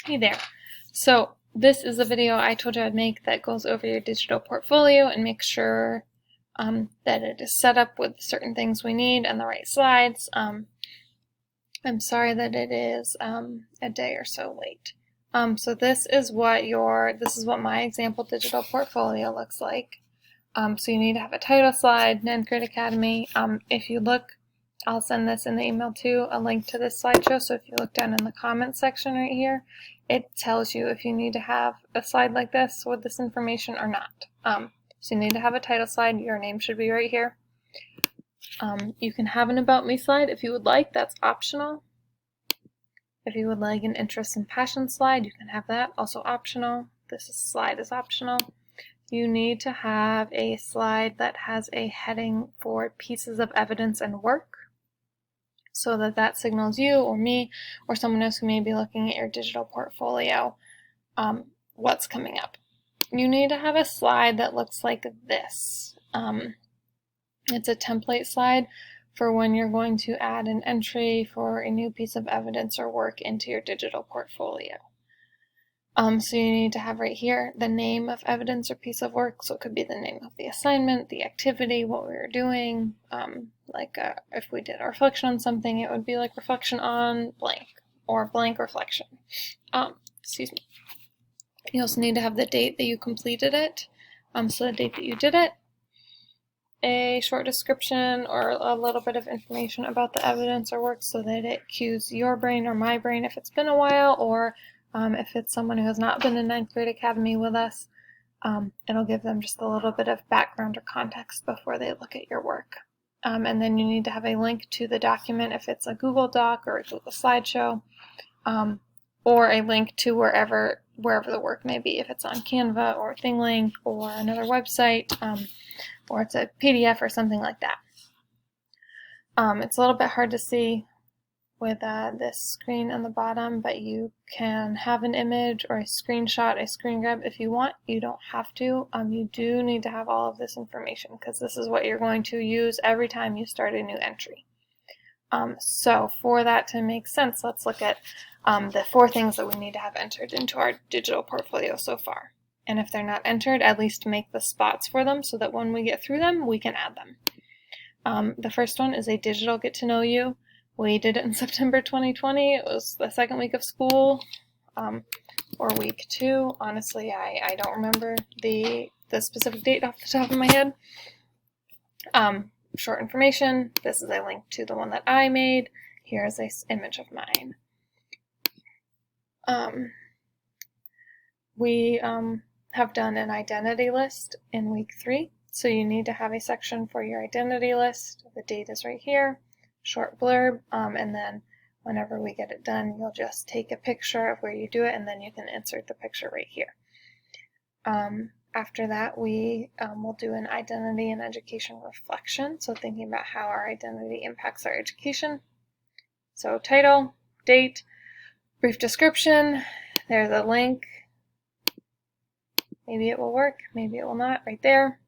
Hey there. So this is a video I told you I'd make that goes over your digital portfolio and make sure that it is set up with certain things we need and the right slides. I'm sorry that it is a day or so late. So this is what my example digital portfolio looks like. So you need to have a title slide, 9th Grade Academy. If you look, I'll send this in the email too, a link to this slideshow. So if you look down in the comments section right here, it tells you if you need to have a slide like this with this information or not. So you need to have a title slide. Your name should be right here. You can have an About Me slide if you would like. That's optional. If you would like an interest and passion slide, you can have that, also optional. This slide is optional. You need to have a slide that has a heading for pieces of evidence and work, so that signals you or me or someone else who may be looking at your digital portfolio what's coming up. You need to have a slide that looks like this. It's a template slide for when you're going to add an entry for a new piece of evidence or work into your digital portfolio. So you need to have right here the name of evidence or piece of work. So it could be the name of the assignment, the activity, what we were doing. If we did a reflection on something, it would be like reflection on blank or blank reflection. Excuse me. You also need to have the date that you completed it. So the date that you did it, a short description or a little bit of information about the evidence or work so that it cues your brain or my brain if it's been a while, or if it's someone who has not been in 9th Grade Academy with us, it'll give them just a little bit of background or context before they look at your work. And then you need to have a link to the document if it's a Google Doc or a Google Slideshow, or a link to wherever the work may be, if it's on Canva or ThingLink or another website, or it's a PDF or something like that. It's a little bit hard to see with this screen on the bottom, but you can have an image or a screenshot, a screen grab if you want. You don't have to. You do need to have all of this information because this is what you're going to use every time you start a new entry. So for that to make sense, let's look at the 4 things that we need to have entered into our digital portfolio so far. And if they're not entered, at least make the spots for them so that when we get through them, we can add them. The first one is a digital get to know you. We did it in September 2020. It was the second week of school, or week 2. Honestly, I don't remember the specific date off the top of my head. Short information. This is a link to the one that I made. Here's an image of mine. We have done an identity list in week 3. So you need to have a section for your identity list. The date is right here. Short blurb, and then whenever we get it done, you'll just take a picture of where you do it, and then you can insert the picture right here. After that, we will do an identity and education reflection, so thinking about how our identity impacts our education. So title, date, brief description, there's a link. Maybe it will work, maybe it will not, right there.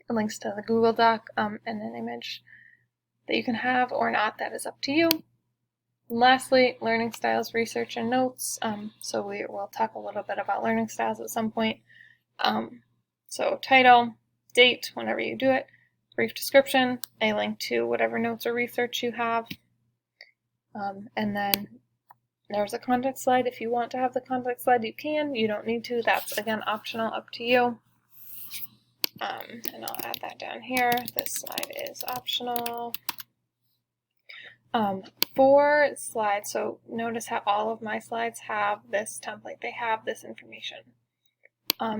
It links to the Google Doc and an image that you can have or not, that is up to you. And lastly, learning styles, research, and notes. So we will talk a little bit about learning styles at some point. So title, date, whenever you do it, brief description, a link to whatever notes or research you have. And then there's a contact slide. If you want to have the contact slide, you can. You don't need to. That's, again, optional, up to you. And I'll add that down here. This slide is optional. 4 slides, so notice how all of my slides have this template. They have this information.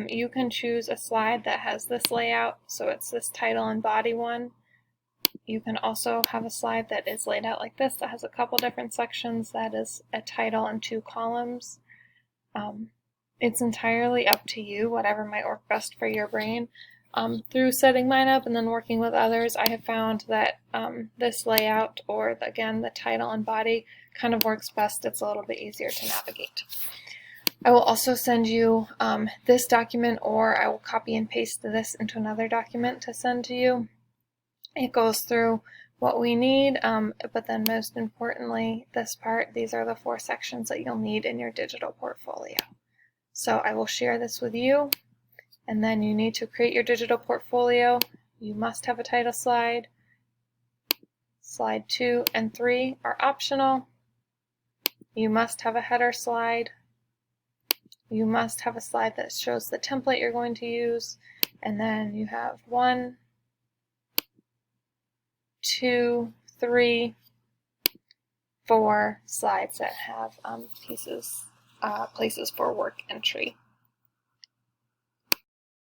You can choose a slide that has this layout, so it's this title and body one. You can also have a slide that is laid out like this, that has a couple different sections, that is a title and 2 columns. It's entirely up to you, whatever might work best for your brain. Through setting mine up and then working with others, I have found that this layout, or again the title and body, kind of works best. It's a little bit easier to navigate. I will also send you this document, or I will copy and paste this into another document to send to you. It goes through what we need, but then most importantly, this part, these are the 4 sections that you'll need in your digital portfolio. So I will share this with you, and then you need to create your digital portfolio. You must have a title slide. Slide 2 and 3 are optional. You must have a header slide. You must have a slide that shows the template you're going to use, and then you have 1, 2, 3, 4 slides that have places for work entry.